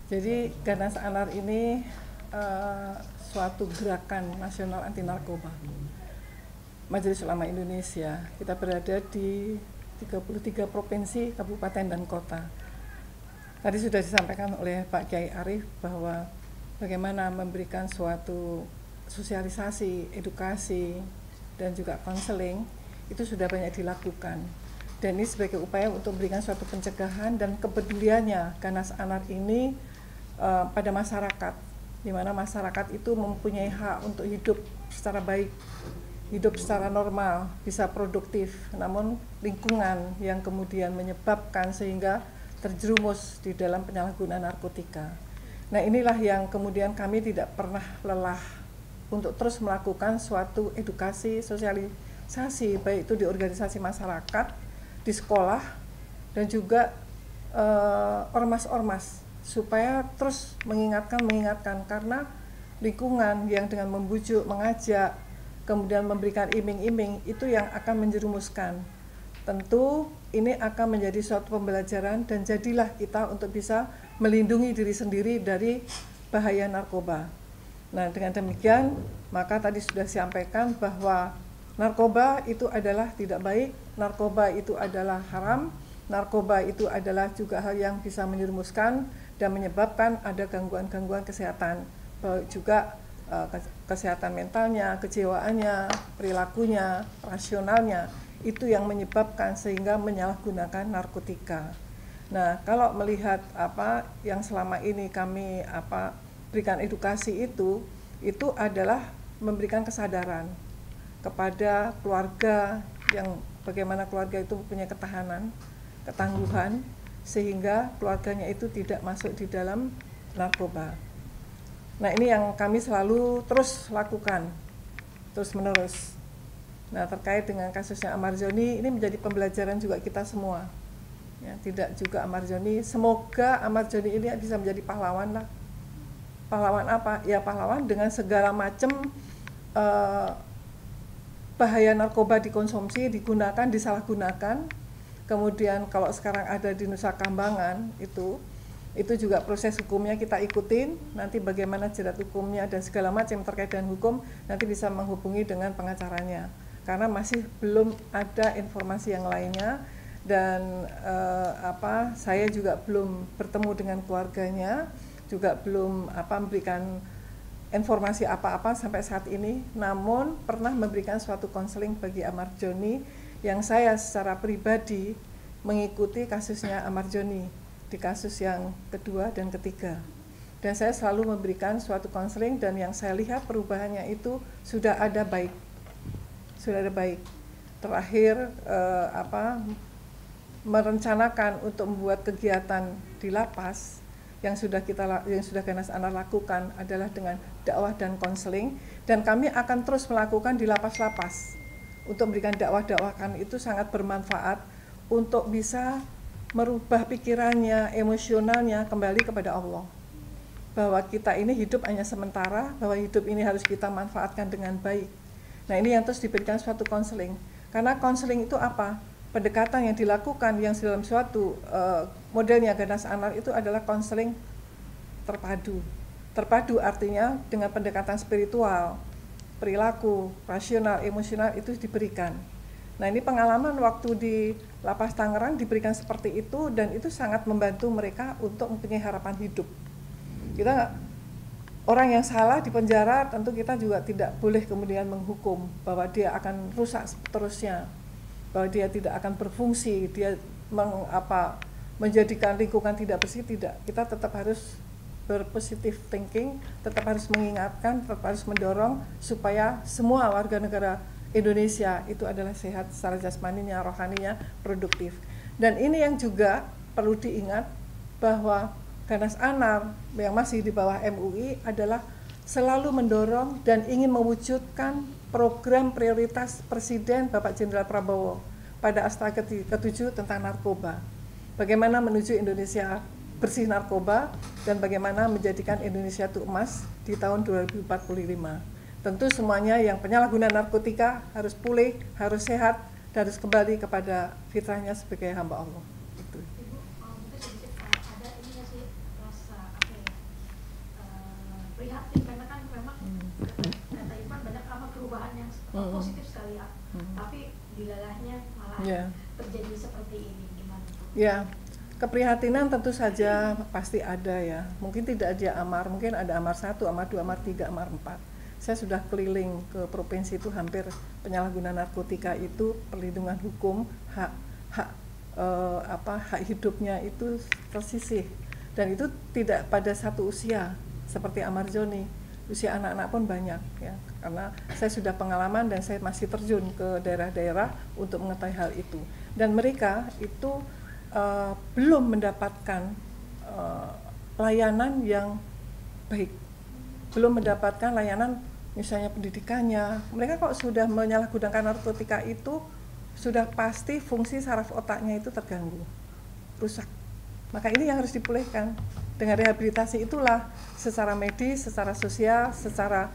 Jadi Ganas Anar ini suatu gerakan nasional anti narkoba. Majelis Ulama Indonesia, kita berada di 33 provinsi, kabupaten dan kota. Tadi sudah disampaikan oleh Pak Kiai Arief bahwa bagaimana memberikan suatu sosialisasi, edukasi, dan juga konseling itu sudah banyak dilakukan. Dan ini sebagai upaya untuk memberikan suatu pencegahan dan kepeduliannya Ganas Anar ini pada masyarakat, di mana masyarakat itu mempunyai hak untuk hidup secara baik, hidup secara normal, bisa produktif, namun lingkungan yang kemudian menyebabkan sehingga terjerumus di dalam penyalahgunaan narkotika. Nah, inilah yang kemudian kami tidak pernah lelah untuk terus melakukan suatu edukasi, sosialisasi, baik itu di organisasi masyarakat, di sekolah, dan juga ormas-ormas, supaya terus mengingatkan karena lingkungan yang dengan membujuk, mengajak, kemudian memberikan iming-iming itu yang akan menjerumuskan. Tentu ini akan menjadi suatu pembelajaran dan jadilah kita untuk bisa melindungi diri sendiri dari bahaya narkoba. Nah, dengan demikian maka tadi sudah disampaikan bahwa narkoba itu adalah tidak baik, narkoba itu adalah haram, narkoba itu adalah juga hal yang bisa menjerumuskan dan menyebabkan ada gangguan-gangguan kesehatan, juga kesehatan mentalnya, kejiwaannya, perilakunya, rasionalnya, itu yang menyebabkan sehingga menyalahgunakan narkotika. Nah, kalau melihat apa yang selama ini kami berikan edukasi itu adalah memberikan kesadaran kepada keluarga, yang bagaimana keluarga itu punya ketahanan, ketangguhan, sehingga keluarganya itu tidak masuk di dalam narkoba. Nah, ini yang kami selalu terus lakukan, terus menerus. Nah, terkait dengan kasusnya Ahmad Zoni, ini menjadi pembelajaran juga kita semua. Ya, tidak juga Ahmad Zoni, semoga Ahmad Zoni ini bisa menjadi pahlawan lah. Pahlawan apa? Ya, pahlawan dengan segala macam bahaya narkoba dikonsumsi, digunakan, disalahgunakan. Kemudian kalau sekarang ada di Nusa Kambangan itu juga proses hukumnya kita ikutin, nanti bagaimana jerat hukumnya dan segala macam terkait dengan hukum nanti bisa menghubungi dengan pengacaranya, karena masih belum ada informasi yang lainnya. Dan saya juga belum bertemu dengan keluarganya, juga belum memberikan informasi apa-apa sampai saat ini, namun pernah memberikan suatu konseling bagi Ahmad Zoni yang saya secara pribadi mengikuti kasusnya Ahmad Zoni di kasus yang kedua dan ketiga, dan saya selalu memberikan suatu konseling, dan yang saya lihat perubahannya itu sudah ada baik. Terakhir merencanakan untuk membuat kegiatan di lapas yang sudah Ganas Anar lakukan adalah dengan dakwah dan konseling, dan kami akan terus melakukan di lapas-lapas untuk memberikan dakwah-dakwahkan itu sangat bermanfaat untuk bisa merubah pikirannya, emosionalnya kembali kepada Allah, bahwa kita ini hidup hanya sementara, bahwa hidup ini harus kita manfaatkan dengan baik. Nah, ini yang terus diberikan suatu konseling, karena konseling itu pendekatan yang dilakukan yang dalam suatu modelnya Ganas Anar itu adalah konseling terpadu artinya dengan pendekatan spiritual, perilaku, rasional, emosional itu diberikan. Nah, ini pengalaman waktu di Lapas Tangerang diberikan seperti itu, dan itu sangat membantu mereka untuk mempunyai harapan hidup. Kita orang yang salah di penjara, tentu kita juga tidak boleh kemudian menghukum bahwa dia akan rusak seterusnya, bahwa dia tidak akan berfungsi, dia menjadikan lingkungan tidak bersih, tidak. Kita tetap harus berpositif thinking, tetap harus mengingatkan, tetap harus mendorong supaya semua warga negara Indonesia itu adalah sehat secara jasmaninya, rohaninya, produktif. Dan ini yang juga perlu diingat bahwa Ganas Anar yang masih di bawah MUI adalah selalu mendorong dan ingin mewujudkan program prioritas Presiden Bapak Jenderal Prabowo pada Astaga ke-7 tentang narkoba. Bagaimana menuju Indonesia bersih narkoba dan bagaimana menjadikan Indonesia itu emas di tahun 2045. Tentu semuanya yang penyalahgunaan narkotika harus pulih, harus sehat, dan harus kembali kepada fitrahnya sebagai hamba Allah. Itu. Ibu, mungkin sedikit ada ini nggak sih rasa positif sekali ya. Tapi dilalahnya malah terjadi seperti ini, gimana? Ya, keprihatinan tentu saja pasti ada ya. Mungkin tidak ada amar, mungkin ada amar 1, amar 2, amar 3, amar 4. Saya sudah keliling ke provinsi itu, hampir penyalahgunaan narkotika itu perlindungan hukum, hak hidupnya itu tersisih. Dan itu tidak pada satu usia seperti Amar Joni, usia anak-anak pun banyak ya. Karena saya sudah pengalaman dan saya masih terjun ke daerah-daerah untuk mengetahui hal itu. Dan mereka itu belum mendapatkan layanan yang baik, belum mendapatkan layanan misalnya pendidikannya. Mereka kok sudah menyalahgunakan narkotika itu sudah pasti fungsi saraf otaknya itu terganggu, rusak. Maka ini yang harus dipulihkan. Dengan rehabilitasi itulah secara medis, secara sosial, secara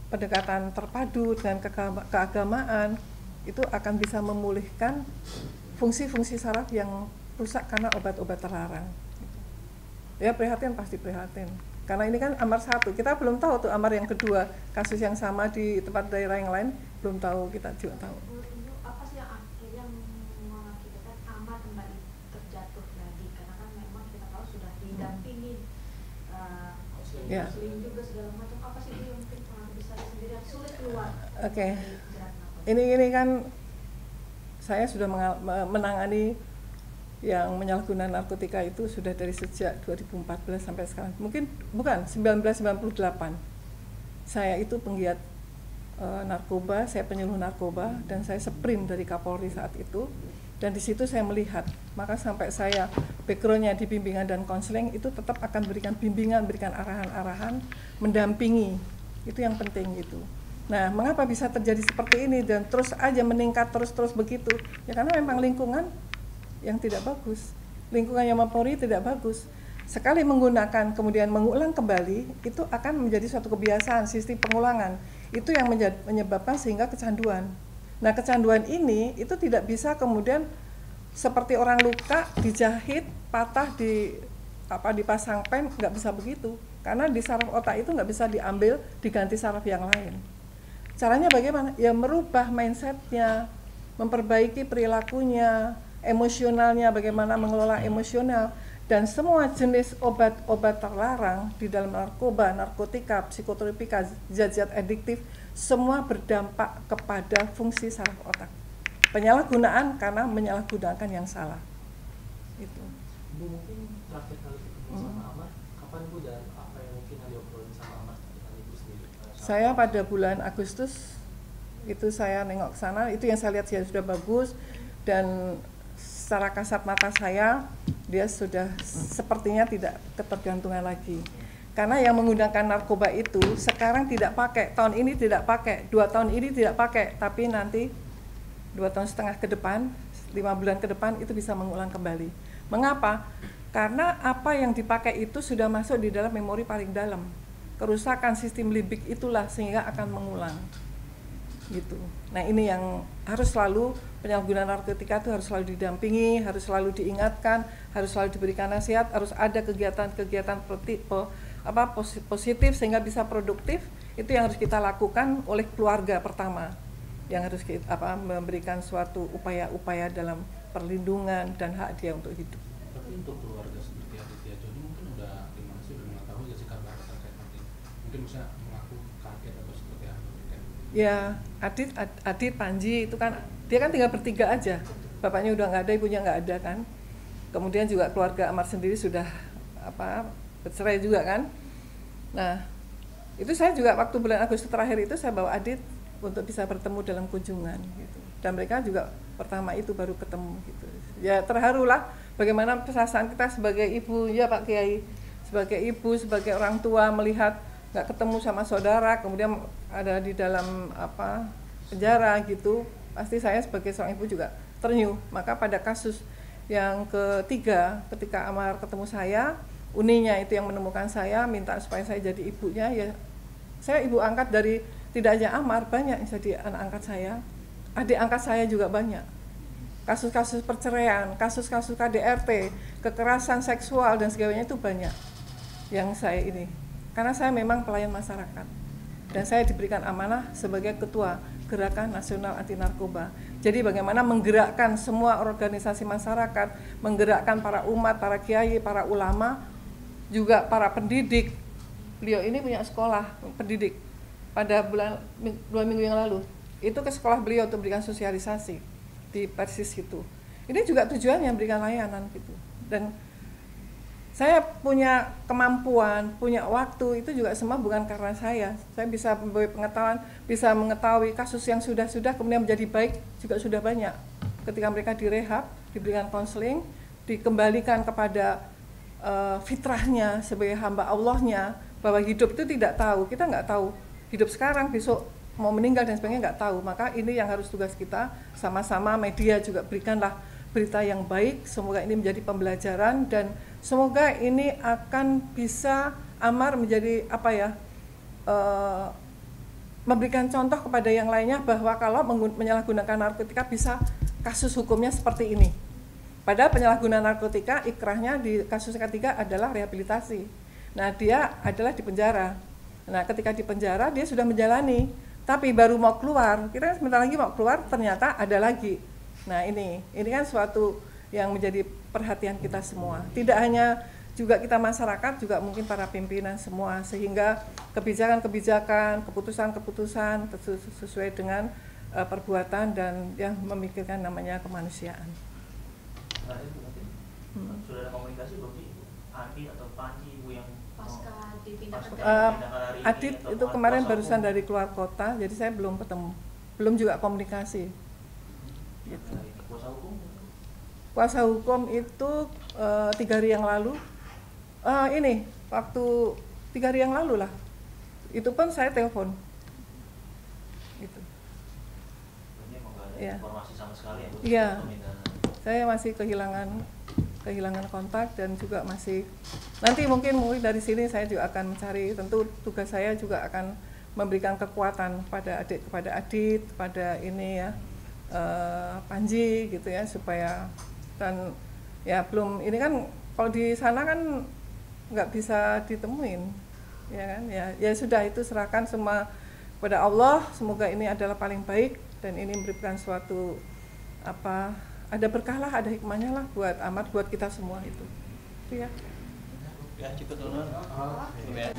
pendekatan terpadu dengan keagamaan itu akan bisa memulihkan fungsi-fungsi saraf yang rusak karena obat-obat terlarang. Ya, prihatin, pasti prihatin. Karena ini kan amar 1, kita belum tahu tuh amar yang kedua, kasus yang sama di tempat daerah yang lain belum tahu, kita juga tahu. Apa sih yang akhirnya mengakibatkan amar kembali terjatuh lagi? Karena kan memang kita tahu sudah didampingi konseling juga segala macam. Apa sih yang mungkin pengaruh besar sendiri yang sulit keluar? Oke. Ini kan saya sudah menangani yang menyalahgunakan narkotika itu sudah dari sejak 2014 sampai sekarang. Mungkin bukan 1998. Saya itu penggiat narkoba, saya penyuluh narkoba dan saya sprint dari Kapolri saat itu. Dan di situ saya melihat, maka sampai saya backgroundnya di bimbingan dan konseling itu tetap akan berikan bimbingan, berikan arahan-arahan, mendampingi. Itu yang penting gitu. Nah, mengapa bisa terjadi seperti ini dan terus aja meningkat terus begitu? Ya karena memang lingkungan yang tidak bagus, lingkungan yang mempori tidak bagus. Sekali menggunakan kemudian mengulang kembali itu akan menjadi suatu kebiasaan, sistem pengulangan. Itu yang menyebabkan sehingga kecanduan. Nah, kecanduan ini itu tidak bisa kemudian seperti orang luka dijahit, patah, dipasang pen, nggak bisa begitu. Karena di saraf otak itu nggak bisa diambil diganti saraf yang lain. Caranya bagaimana? Ya merubah mindsetnya, memperbaiki perilakunya, emosionalnya, bagaimana mengelola emosional. Dan semua jenis obat-obat terlarang di dalam narkoba, narkotika, psikotropika, zat-zat adiktif, semua berdampak kepada fungsi saraf otak. Penyalahgunaan karena menyalahgunakan yang salah. Itu. Bu, mungkin terakhir kali ketemu sama Amar, kapan Bu dan apa yang mungkin ada obrolin sama Amar dengan Ibu sendiri? Saya pada bulan Agustus itu saya nengok ke sana, itu yang saya lihat sudah bagus dan secara kasat mata saya dia sudah sepertinya tidak ketergantungan lagi. Karena yang menggunakan narkoba itu sekarang tidak pakai, tahun ini tidak pakai, 2 tahun ini tidak pakai, tapi nanti 2,5 tahun ke depan, 5 bulan ke depan itu bisa mengulang kembali. Mengapa? Karena apa yang dipakai itu sudah masuk di dalam memori paling dalam. Kerusakan sistem limbik itulah sehingga akan mengulang. Gitu. Nah, ini yang harus selalu penyalahgunaan narkotika itu harus selalu didampingi, harus selalu diingatkan, harus selalu diberikan nasihat, harus ada kegiatan-kegiatan positif sehingga bisa produktif. Itu yang harus kita lakukan oleh keluarga pertama, yang harus kita memberikan suatu upaya-upaya dalam perlindungan dan hak dia untuk hidup. Tapi untuk keluarga seperti Aditya Joni mungkin udah gimana sih, udah mengetahui gak sih kabar terkait nanti? Mungkin bisa mengaku kaget atau seperti apa? Ya, Adit, Panji itu kan dia kan tinggal bertiga aja, bapaknya udah nggak ada, ibunya nggak ada kan. Kemudian juga keluarga Amar sendiri sudah bercerai juga kan. Nah, itu saya juga waktu bulan Agustus terakhir itu saya bawa Adit untuk bisa bertemu dalam kunjungan gitu. Dan mereka juga pertama itu baru ketemu gitu. Ya terharulah bagaimana perasaan kita sebagai ibu, ya Pak Kiai, sebagai ibu, sebagai orang tua melihat nggak ketemu sama saudara, kemudian ada di dalam penjara gitu. Pasti saya sebagai seorang ibu juga ternyuh. Maka pada kasus yang ketiga, ketika Amar ketemu saya, Uninya itu yang menemukan saya, minta supaya saya jadi ibunya, ya saya ibu angkat dari tidak hanya Amar, banyak yang jadi anak angkat saya, adik angkat saya juga banyak. Kasus-kasus perceraian, kasus-kasus KDRT, kekerasan seksual dan sebagainya itu banyak yang saya ini. Karena saya memang pelayan masyarakat. dan saya diberikan amanah sebagai ketua Gerakan Nasional Anti Narkoba. Jadi bagaimana menggerakkan semua organisasi masyarakat, menggerakkan para umat, para kiai, para ulama, juga para pendidik. Beliau ini punya sekolah pendidik pada 2 minggu yang lalu. Itu ke sekolah beliau untuk memberikan sosialisasi di Persis itu. Ini juga tujuannya memberikan layanan gitu. Dan saya punya kemampuan, punya waktu, itu juga semua bukan karena saya. Saya bisa membawa pengetahuan, bisa mengetahui kasus yang sudah kemudian menjadi baik juga sudah banyak. Ketika mereka direhab, diberikan konseling, dikembalikan kepada fitrahnya sebagai hamba Allahnya, bahwa hidup itu tidak tahu, kita nggak tahu hidup sekarang, besok mau meninggal dan sebagainya nggak tahu. Maka ini yang harus tugas kita, sama-sama media juga berikanlah berita yang baik. Semoga ini menjadi pembelajaran dan semoga ini akan bisa Amar menjadi memberikan contoh kepada yang lainnya bahwa kalau menyalahgunakan narkotika bisa kasus hukumnya seperti ini. Padahal penyalahgunaan narkotika ikrahnya di kasus ketiga adalah rehabilitasi. Nah, dia adalah di penjara. Nah, ketika di penjara dia sudah menjalani, tapi baru mau keluar, kira sebentar lagi mau keluar ternyata ada lagi. Nah, ini kan suatu yang menjadi perhatian kita semua. Tidak hanya juga kita masyarakat, juga mungkin para pimpinan semua, sehingga kebijakan-kebijakan, keputusan-keputusan sesuai dengan perbuatan dan yang memikirkan namanya kemanusiaan. Sudah ada komunikasi belum sih, Adi atau Panji, Ibu yang pasca dipindahkan Adit itu kemarin barusan dari keluar kota, jadi saya belum ketemu, belum juga komunikasi. Gitu. Kuasa hukum itu 3 hari yang lalu, ini waktu 3 hari yang lalu lah, itu pun saya telepon. Gitu. Ya. Informasi sama sekali ya. Saya masih kehilangan kontak dan juga masih nanti mungkin dari sini saya juga akan mencari, tentu tugas saya juga akan memberikan kekuatan kepada Adit, pada ini ya Panji gitu ya, supaya dan ya belum ini kan kalau di sana kan nggak bisa ditemuin ya kan, ya sudah, itu serahkan semua kepada Allah. Semoga ini adalah paling baik dan ini memberikan suatu ada berkah lah, ada hikmahnya lah buat Amar, buat kita semua itu ya. Ya, cukup dulu. Kemudian